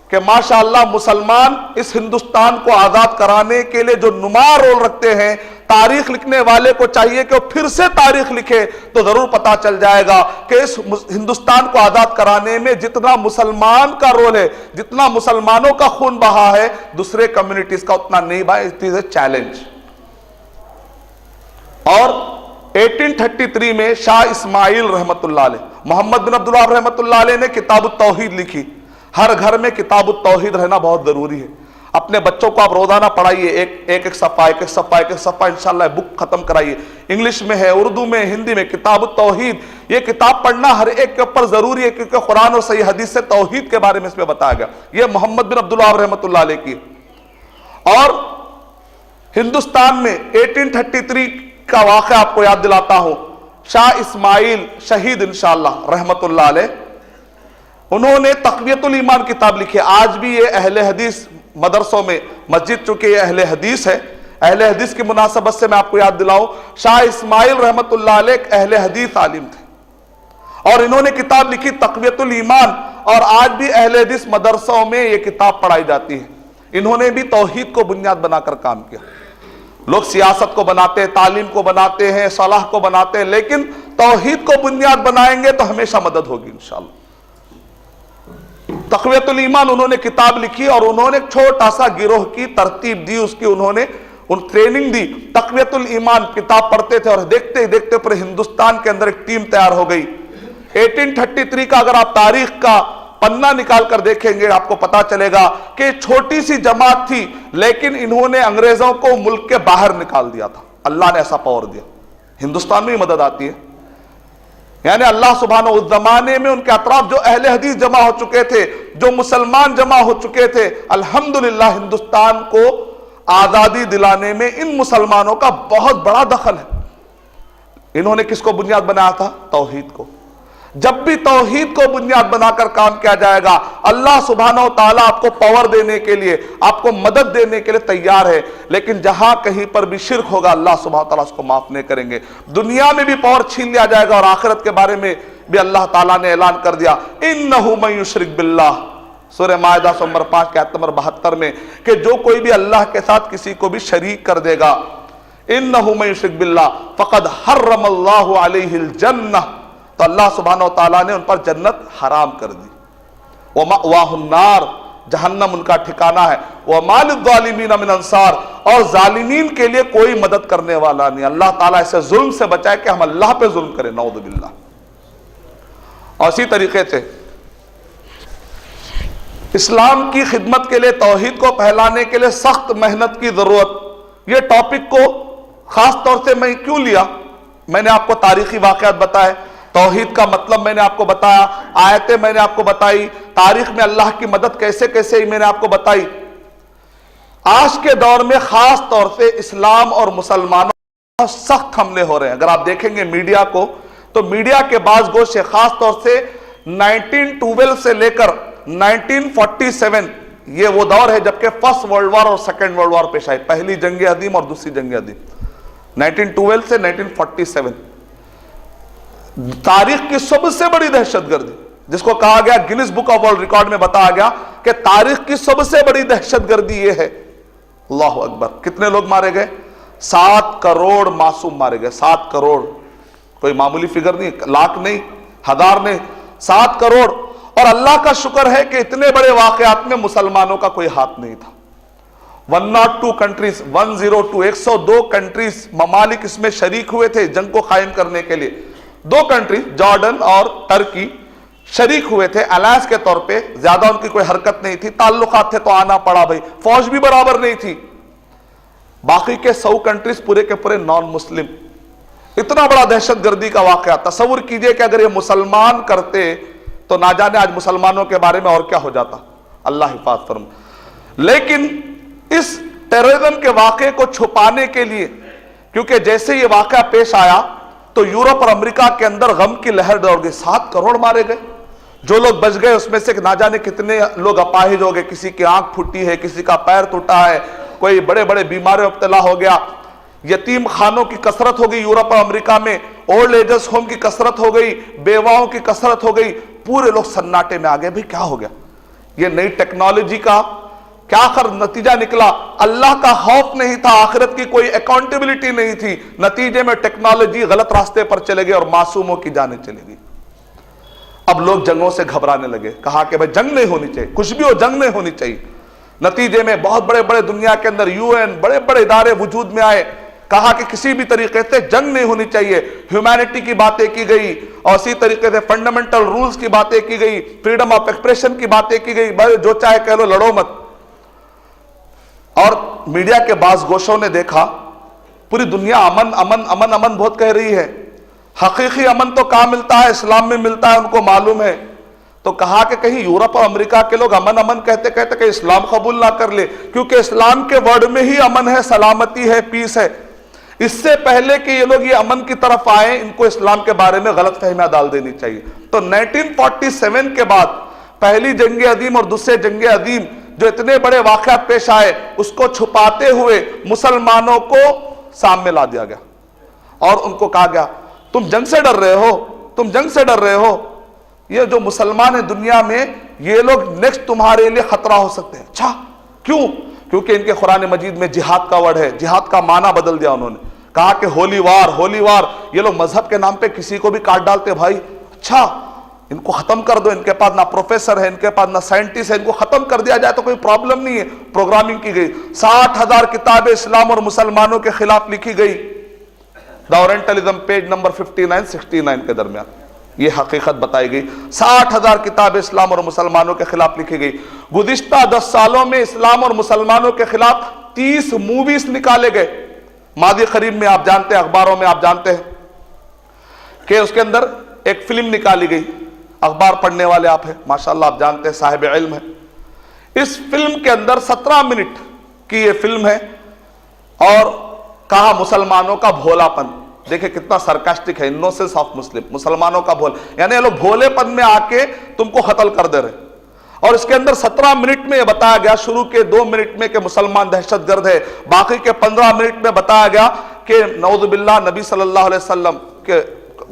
کہ ماشاءاللہ مسلمان اس ہندوستان کو آزاد کرانے کے لیے جو نمایاں رول رکھتے ہیں، تاریخ لکھنے والے کو چاہیے کہ وہ پھر سے تاریخ لکھے تو ضرور پتا چل جائے گا کہ اس ہندوستان کو آزاد کرانے میں جتنا مسلمان کا رول ہے، جتنا مسلمانوں کا خون بہا ہے، دوسرے کمیونٹیز کا اتنا نہیں بھائی. It is a challenge. اور 1833 میں شاہ اسماعیل رحمت اللہ علیہ، محمد بن عبد الوہاب رحمت اللہ علیہ نے کتاب التوحید لکھی. ہر گھر میں کتاب التوحید رہنا بہت ضروری ہے. اپنے بچوں کو آپ روزانہ پڑھائیے، ایک صفحہ انشاءاللہ بک ختم کرائیے. انگلش میں ہے، اردو میں، ہندی میں، کتاب التوحید. یہ کتاب پڑھنا ہر ایک کے اوپر ضروری ہے کیونکہ قرآن اور صحیح حدیث سے توحید کے بارے میں اس میں بتایا گیا. یہ محمد بن عبد الوہاب رحمت اللہ علیہ کی. اور ہندوستان میں 1833 کا واقعہ آپ کو یاد دلاتا ہوں. شاہ اسماعیل شہید انشاءاللہ رحمت اللہ علیہ، انہوں نے تقویت الایمان کتاب لکھی. آج بھی یہ اہل حدیث مدرسوں میں، مسجد چونکہ یہ اہل حدیث ہے، اہل حدیث کی مناسبت سے میں آپ کو یاد دلاؤں، شاہ اسماعیل رحمت اللہ علیہ ایک اہل حدیث عالم تھے اور انہوں نے کتاب لکھی تقویت الایمان، اور آج بھی اہل حدیث مدرسوں میں یہ کتاب پڑھائی جاتی ہے. انہوں نے بھی توحید کو بنیاد بنا کر کام کیا. لوگ سیاست کو بناتے ہیں، تعلیم کو بناتے ہیں، صلاح کو بناتے ہیں، لیکن توحید کو بنیاد بنائیں گے تو ہمیشہ مدد ہوگی انشاءاللہ. تقویت الایمان انہوں نے کتاب لکھی اور انہوں نے چھوٹا سا گروہ کی ترتیب دی، اس کی انہوں نے ٹریننگ دی. تقویت الایمان کتاب پڑھتے تھے اور دیکھتے ہی دیکھتے پورے ہندوستان کے اندر ایک ٹیم تیار ہو گئی. 1833 کا اگر آپ تاریخ کا پنہ نکال کر دیکھیں گے آپ کو پتا چلے گا کہ چھوٹی سی جماعت تھی لیکن انہوں نے انگریزوں کو ملک کے باہر نکال دیا تھا. اللہ نے ایسا پاور دیا. ہندوستان میں ہی مدد آتی ہے. یعنی اللہ سبحانہ اس زمانے میں ان کے اطراف جو اہل حدیث جمع ہو چکے تھے، جو مسلمان جمع ہو چکے تھے، الحمدللہ ہندوستان کو آزادی دلانے میں ان مسلمانوں کا بہت بڑا دخل ہے. انہوں نے کس کو بنیاد بنایا تھا؟ توحید کو. جب بھی توحید کو بنیاد بنا کر کام کیا جائے گا، اللہ سبحانہ و تعالیٰ آپ کو پاور دینے کے لیے، آپ کو مدد دینے کے لیے تیار ہے۔ لیکن جہاں کہیں پر بھی شرک ہوگا اللہ سبحانہ و تعالیٰ اس کو معاف نہیں کریں گے۔ دنیا میں بھی پاور چھین لیا جائے گا، اور آخرت کے بارے میں بھی اللہ تعالیٰ نے اعلان کر دیا، اِنَّهُ مَن يُشْرِكْ بِاللَّهِ، سورہ مائدہ نمبر 5 کے آیت نمبر 72 میں، کہ جو کوئی بھی اللہ کے ساتھ کسی کو بھی شریک کر دے گا، اِنَّهُ مَن يُشْرِكْ بِاللَّهِ فَقَدْ حَرَّمَ اللَّهُ عَلَيْهِ الْجَنَّةَ، تو اللہ سبحانہ و تعالیٰ نے ان پر جنت حرام کر دی۔ وَمَأْوَاهُ النَّارُ، جہنم ان کا ٹھکانہ ہے۔ وَمَا لِلظَّالِمِينَ مِنْ أَنصَارٍ، اور ظالمین کے لیے کوئی مدد کرنے والا نہیں۔ اللہ تعالیٰ اسے ظلم سے بچائے کہ ہم اللہ پہ ظلم کریں، نعوذ باللہ۔ اور اسی طریقے سے اسلام کی خدمت کے لیے، توحید کو پھیلانے کے لیے سخت محنت کی ضرورت۔ یہ ٹاپک کو خاص طور سے میں کیوں لیا؟ میں نے آپ کو تاریخی واقعات بتائے، توحید کا مطلب میں نے آپ کو بتایا، آیتیں میں نے آپ کو بتائی، تاریخ میں اللہ کی مدد کیسے کیسے میں نے آپ کو بتائی۔ آج کے دور میں خاص طور سے اسلام اور مسلمانوں پر سخت حملے ہو رہے ہیں۔ اگر آپ دیکھیں گے میڈیا کو، تو میڈیا کے بعض گوشے خاص طور سے 1912 سے لے کر 1947، یہ وہ دور ہے جبکہ فرسٹ ورلڈ وار اور سیکنڈ ورلڈ وار پیش آئی، پہلی جنگ عظیم اور دوسری جنگ عظیم، 1912 سے 1947، تاریخ کی سب سے بڑی دہشت گردی، جس کو کہا گیا grains book of world record میں بتایا گیا کہ تاریخ کی سب سے بڑی دہشت گردی یہ ہے۔ اللہ اکبر، کتنے لوگ مارے گئے؟ 7 کروڑ معصوم مارے گئے، 7 کروڑ، کوئی معمولی فگر نہیں، لاکھ نہیں، ہزار نہیں، 7 کروڑ۔ اور اللہ کا شکر ہے کہ اتنے بڑے واقعات میں مسلمانوں کا کوئی ہاتھ نہیں تھا۔ 102 کنٹریز، 102 102 کنٹریز، ممالک اس میں شریک ہوئے تھے جنگ کو قائم کرنے کے لیے۔ 2 کنٹریز جارڈن اور ترکی شریک ہوئے تھے الائنس کے طور پہ، زیادہ ان کی کوئی حرکت نہیں تھی، تعلقات تھے تو آنا پڑا بھائی، فوج بھی برابر نہیں تھی۔ باقی کے 100 کنٹریز پورے کے پورے نان مسلم۔ اتنا بڑا دہشت گردی کا واقعہ، تصور کیجئے کہ اگر یہ مسلمان کرتے تو نہ جانے آج مسلمانوں کے بارے میں اور کیا ہو جاتا، اللہ حفاظ فرمائے۔ لیکن اس ٹیررزم کے واقعے کو چھپانے کے لیے، کیونکہ جیسے یہ واقعہ پیش آیا تو یورپ اور امریکہ کے اندر غم کی لہر دوڑ گئی، 7 کروڑ مارے گئے۔ جو لوگ بچ گئے اس میں سے نہ جانے کتنے لوگ اپاہج ہو گئے، کسی کی آنکھ پھٹی ہے، کسی کا پیر ٹوٹا ہے، کوئی بڑے بڑے بیماریوں مبتلا ہو گیا، یتیم خانوں کی کثرت ہو گئی یورپ اور امریکہ میں، اولڈ ایجز ہوم کی کثرت ہو گئی، بیواؤں کی کثرت ہو گئی، پورے لوگ سناٹے میں آ گئے۔ بھئی کیا ہو گیا؟ یہ نئی ٹیکنالوجی کا کیا آخر نتیجہ نکلا؟ اللہ کا خوف نہیں تھا، آخرت کی کوئی اکاؤنٹیبلٹی نہیں تھی، نتیجے میں ٹیکنالوجی غلط راستے پر چلے گئی اور معصوموں کی جانیں چلے گئی۔ اب لوگ جنگوں سے گھبرانے لگے، کہا کہ بھئی جنگ نہیں ہونی چاہیے، کچھ بھی ہو جنگ نہیں ہونی چاہیے۔ نتیجے میں بہت بڑے بڑے دنیا کے اندر UN، بڑے بڑے ادارے وجود میں آئے، کہا کہ کسی بھی طریقے سے جنگ نہیں ہونی چاہیے، ہیومینٹی کی باتیں کی گئی، اور اسی طریقے سے فنڈامنٹل رولز کی باتیں کی گئی، فریڈم آف ایکسپریشن کی باتیں کی گئی، جو چاہے کہہ لو، لڑو مت۔ اور میڈیا کے بعض گوشوں نے دیکھا پوری دنیا امن امن امن امن بہت کہہ رہی ہے، حقیقی امن تو کہاں ملتا ہے؟ اسلام میں ملتا ہے، ان کو معلوم ہے۔ تو کہا کہ کہیں یورپ اور امریکہ کے لوگ امن امن کہتے کہتے کہ اسلام قبول نہ کر لے، کیونکہ اسلام کے ورڈ میں ہی امن ہے، سلامتی ہے، پیس ہے۔ اس سے پہلے کہ یہ لوگ یہ امن کی طرف آئیں، ان کو اسلام کے بارے میں غلط فہمیاں ڈال دینی چاہیے۔ تو 1947 کے بعد پہلی جنگ عظیم اور دوسرے جنگ عظیم جو اتنے بڑے واقعات پیش آئے، اس کو چھپاتے ہوئے مسلمانوں کو سامنے لا دیا گیا، اور ان کو کہا گیا تم جنگ سے ڈر رہے ہو، تم جنگ سے ڈر رہے ہو، یہ جو مسلمان ہیں دنیا میں، یہ لوگ نیکسٹ تمہارے لیے خطرہ ہو سکتے ہیں۔ اچھا کیوں؟ کیونکہ ان کے قرآن مجید میں جہاد کا ورڈ ہے، جہاد کا معنی بدل دیا انہوں نے، کہا کہ ہولی وار، ہولی وار۔ یہ لوگ مذہب کے نام پہ کسی کو بھی کاٹ ڈالتے بھائی، اچھا ان کو ختم کر دو، ان کے پاس نہ پروفیسر ہے، ان کے پاس نہ سائنٹسٹ ہے، ان کو ختم کر دیا جائے تو کوئی پرابلم نہیں ہے۔ پروگرامنگ کی گئی، 60,000 کتابیں اسلام اور مسلمانوں کے خلاف لکھی گئی، دا اورینٹلزم، پیج نمبر 59-69 کے درمیان یہ حقیقت بتائی گئی۔ 60,000 کتابیں اسلام اور مسلمانوں کے خلاف لکھی گئی۔ گزشتہ 10 سالوں میں اسلام اور مسلمانوں کے خلاف 30 موویز نکالے گئے۔ ماضی قریب میں آپ جانتے ہیں، اخباروں میں آپ جانتے ہیں کہ اس کے اندر ایک فلم نکالی گئی، اخبار پڑھنے والے آپ ہیں ماشاءاللہ، آپ جانتے ہیں، صاحب علم ہے۔ اس فلم کے اندر 17 منٹ کی یہ فلم ہے، اور کہا مسلمانوں کا بھولا پن، دیکھیں کتنا سرکاسٹک ہے, انوسنس آف مسلم, مسلمانوں کا بھول, یعنی یہ لوگ بھولے پن میں آ کے تم کو قتل کر دے رہے. اور اس کے اندر 17 منٹ میں یہ بتایا گیا, شروع کے 2 منٹ میں کہ مسلمان دہشت گرد ہے, باقی کے 15 منٹ میں بتایا گیا کہ نعوذ باللہ نبی صلی اللہ علیہ وسلم کے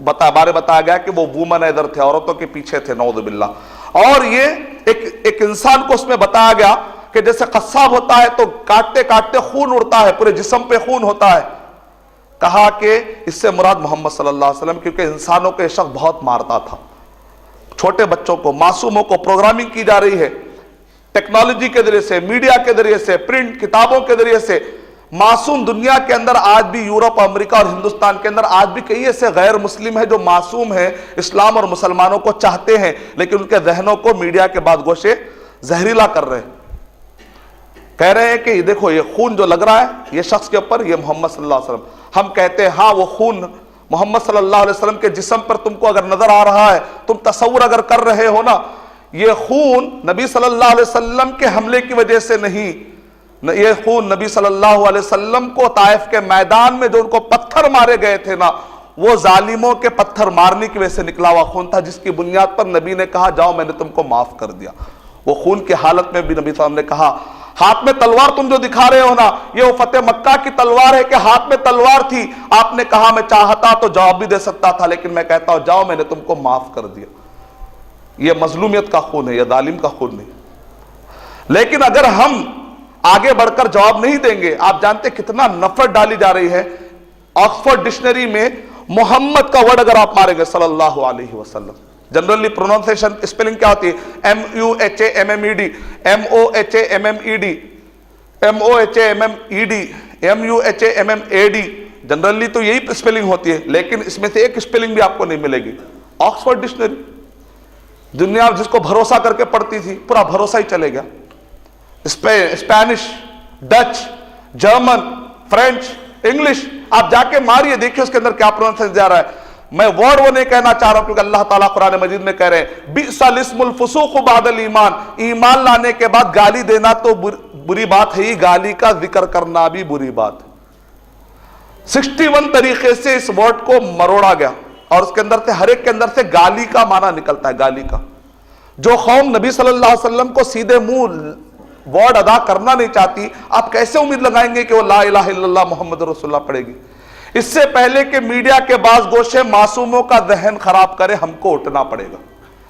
بارے بتایا گیا کہ وہ وومن ادھر تھے, عورتوں کے پیچھے تھے, نعوذ باللہ. اور یہ ایک انسان کو اس میں بتایا گیا کہ جیسے قصاب ہوتا ہے تو کاٹتے کاٹتے خون اڑتا ہے, پورے جسم پہ خون ہوتا ہے. کہا کہ اس سے مراد محمد صلی اللہ علیہ وسلم, کیونکہ انسانوں کو یہ شخص بہت مارتا تھا, چھوٹے بچوں کو, معصوموں کو. پروگرامنگ کی جا رہی ہے ٹیکنالوجی کے ذریعے سے, میڈیا کے ذریعے سے, پرنٹ کتابوں کے ذریعے سے. معصوم دنیا کے اندر آج بھی, یورپ, امریکہ اور ہندوستان کے اندر آج بھی کئی ایسے غیر مسلم ہیں جو معصوم ہیں, اسلام اور مسلمانوں کو چاہتے ہیں, لیکن ان کے ذہنوں کو میڈیا کے بعد گوشے زہریلا کر رہے ہیں. کہہ رہے ہیں کہ یہ دیکھو یہ خون جو لگ رہا ہے یہ شخص کے اوپر, یہ محمد صلی اللہ علیہ وسلم. ہم کہتے ہیں ہاں وہ خون محمد صلی اللہ علیہ وسلم کے جسم پر تم کو اگر نظر آ رہا ہے, تم تصور اگر کر رہے ہو نا, یہ خون نبی صلی اللہ علیہ وسلم کے حملے کی وجہ سے نہیں, یہ خون نبی صلی اللہ علیہ وسلم کو طائف کے میدان میں جو ان کو پتھر مارے گئے تھے نا, وہ ظالموں کے پتھر مارنے کی وجہ سے نکلا ہوا خون تھا, جس کی بنیاد پر نبی نے کہا جاؤ میں نے تم کو معاف کر دیا. وہ خون کی حالت میں بھی نبی صلی اللہ علیہ وسلم نے کہا ہاتھ میں تلوار تم جو دکھا رہے ہو نا, یہ وہ فتح مکہ کی تلوار ہے کہ ہاتھ میں تلوار تھی. آپ نے کہا میں چاہتا تو جواب بھی دے سکتا تھا, لیکن میں کہتا ہوں جاؤ میں نے تم کو معاف کر دیا. یہ مظلومیت کا خون ہے, یہ ظالم کا خون نہیں. لیکن اگر ہم آگے بڑھ کر جواب نہیں دیں گے, آپ جانتے کتنا نفرت ڈالی جا رہی ہے. آکسفورڈ ڈکشنری میں محمد کا ورڈ اگر آپ ماریں گے صلی اللہ علیہ وسلم, جنرلی پروننسیشن اسپیلنگ کیا ہوتی ہے, MUHAMMED, MOHAMMED, MOHAMMED, MUHAMMAD. Generally تو یہی اسپیلنگ ہوتی ہے, لیکن اس میں سے ایک اسپیلنگ بھی آپ کو نہیں ملے گی. آکسفورڈ ڈکشنری, دنیا جس کو بھروسہ کر کے پڑھتی تھی پورا بھروسہ ہی چلے گیا. Spanish, Dutch, German, French, English, آپ جا کے ماریے دیکھیں اس کے اندر کیا پروننسیشن جا رہا ہے. میں ورڈ وہ نہیں کہنا چاہ رہا ہوں کیونکہ اللہ تعالیٰ قرآن مجید میں کہہ رہے ہیں بئس الاسم الفسوق بعد الایمان, ایمان لانے کے بعد گالی دینا تو بری بات ہے ہی, گالی کا ذکر کرنا بھی بری بات ہے. 61 طریقے سے اس ورڈ کو مروڑا گیا, اور اس کے اندر سے ہر ایک کے اندر سے گالی کا معنی نکلتا ہے, گالی کا. جو قوم نبی صلی اللہ علیہ وسلم کو سیدھے منہ ورڈ ادا کرنا نہیں چاہتی, آپ کیسے امید لگائیں گے کہ وہ لا الہ الا اللہ محمد رسول اللہ پڑھے گی؟ اس سے پہلے کہ میڈیا کے بعض گوشے معصوموں کا ذہن خراب کرے, ہم کو اٹھنا پڑے گا.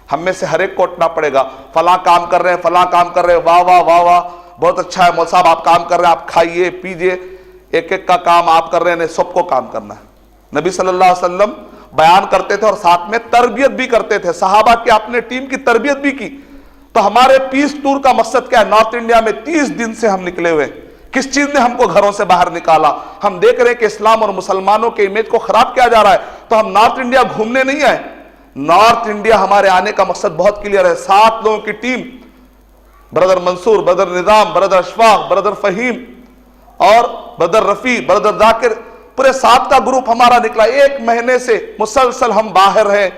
ہم میں سے ہر ایک کو اٹھنا پڑے گا. فلاں کام کر رہے ہیں, فلاں کام کر رہے ہیں, واہ واہ واہ واہ, بہت اچھا ہے مول صاحب آپ کام کر رہے ہیں, آپ کھائیے پیجئے, ایک ایک کا کام آپ کر رہے ہیں, سب کو کام کرنا ہے. نبی صلی اللہ علیہ وسلم بیان کرتے تھے اور ساتھ میں تربیت بھی کرتے تھے, صحابہ کی اپنے ٹیم کی تربیت بھی کی. تو ہمارے پیس ٹور کا مقصد کیا ہے؟ نارتھ انڈیا میں 30 دن سے ہم نکلے ہوئے, کس چیز نے ہم کو گھروں سے باہر نکالا؟ ہم دیکھ رہے ہیں کہ اسلام اور مسلمانوں کے امیج کو خراب کیا جا رہا ہے, تو ہم نارتھ انڈیا گھومنے نہیں آئے. نارتھ انڈیا ہمارے آنے کا مقصد بہت کلیئر ہے. 7 لوگوں کی ٹیم, برادر منصور, برادر نظام, برادر اشفاق, برادر فہیم اور برادر رفیع, برادر ذاکر, پورے 7 کا گروپ ہمارا نکلا. 1 مہینے سے مسلسل ہم باہر ہیں,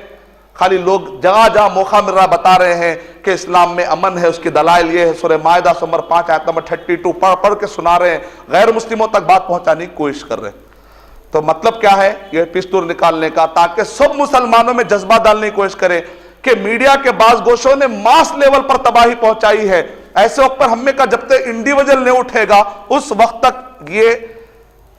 خالی لوگ جگہ جہاں موقع مل رہا بتا رہے ہیں کہ اسلام میں امن ہے, اس کی دلائل یہ ہے. سورہ مائدہ نمبر 5 آیت نمبر 32 پڑھ کے سنا رہے ہیں, غیر مسلموں تک بات پہنچانے کی کوشش کر رہے ہیں. تو مطلب کیا ہے یہ پستور نکالنے کا؟ تاکہ سب مسلمانوں میں جذبہ ڈالنے کی کوشش کرے کہ میڈیا کے بعض گوشوں نے ماس لیول پر تباہی پہنچائی ہے. ایسے وقت پر ہم میں کا جب تک انڈیویجل نہیں اٹھے گا اس وقت تک یہ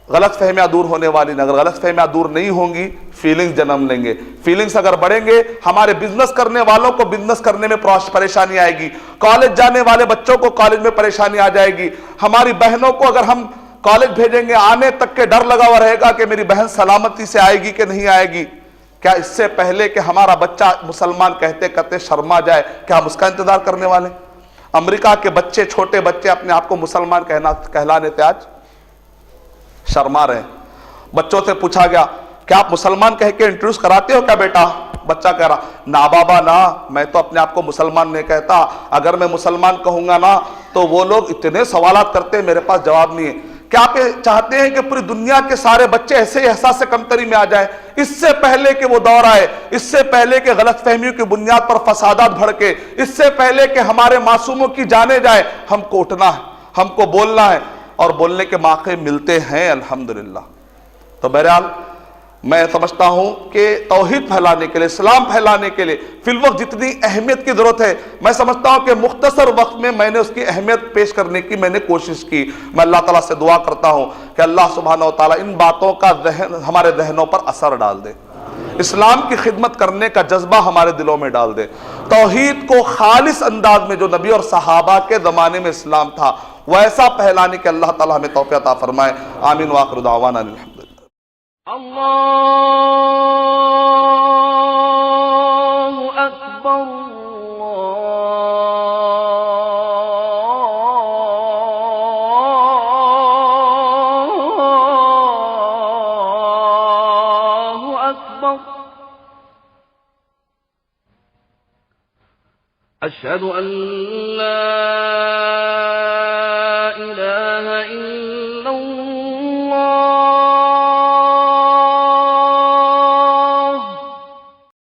غلط فہمیاں دور ہونے والی نہیں. اگر غلط فہمیاں دور نہیں ہوں گی, فیلنگز جنم لیں گے. فیلنگز اگر بڑھیں گے, ہمارے بزنس کرنے والوں کو بزنس کرنے میں پریشانی آئے گی, کالج جانے والے بچوں کو کالج میں پریشانی آ جائے گی, ہماری بہنوں کو اگر ہم کالج بھیجیں گے آنے تک کے ڈر لگا ہوا رہے گا کہ میری بہن سلامتی سے آئے گی کہ نہیں آئے گی. کیا اس سے پہلے کہ ہمارا بچہ مسلمان کہتے کہتے شرما جائے, کیا ہم اس کا انتظار کرنے والے؟ امریکہ کے بچے, چھوٹے بچے اپنے آپ کو مسلمان کہلانے تھے, آج شرما رہے ہیں. بچوں سے پوچھا گیا کہ آپ مسلمان کہہ کے انٹروڈیوس کراتے ہو کیا بیٹا؟ بچہ کہہ رہا نا بابا نا, میں تو اپنے آپ کو مسلمان نہیں کہتا, اگر میں مسلمان کہوں گا نا تو وہ لوگ اتنے سوالات کرتے ہیں میرے پاس جواب نہیں ہے. کیا آپ چاہتے ہیں کہ پوری دنیا کے سارے بچے ایسے ہی احساس کمتری میں آ جائیں؟ اس سے پہلے کہ وہ دور آئے, اس سے پہلے کہ غلط فہمیوں کی بنیاد پر فسادات بھڑکے, اس سے پہلے کہ ہمارے معصوموں کی جانے جائے, ہم کو اٹھنا ہے, ہم کو بولنا ہے, اور بولنے کے موقع ملتے ہیں الحمدللہ. تو بہرحال میں سمجھتا ہوں کہ توحید پھیلانے کے لیے، اسلام پھیلانے کے لیے فی الوقت جتنی اہمیت کی ضرورت ہے، میں سمجھتا ہوں کہ مختصر وقت میں نے اس کی اہمیت پیش کرنے کی میں نے کوشش کی۔ میں اللہ تعالیٰ سے دعا کرتا ہوں کہ اللہ سبحانہ و تعالیٰ ان باتوں کا ہمارے ذہنوں پر اثر ڈال دے، اسلام کی خدمت کرنے کا جذبہ ہمارے دلوں میں ڈال دے، توحید کو خالص انداز میں جو نبی اور صحابہ کے زمانے میں اسلام تھا ویسا پھیلانے کے اللہ تعالیٰ ہمیں توفیق عطا فرمائے۔ آمین وآخر دعوانا الحمدللہ۔ اللہ اکبر اللہ اکبر، اشہد ان لا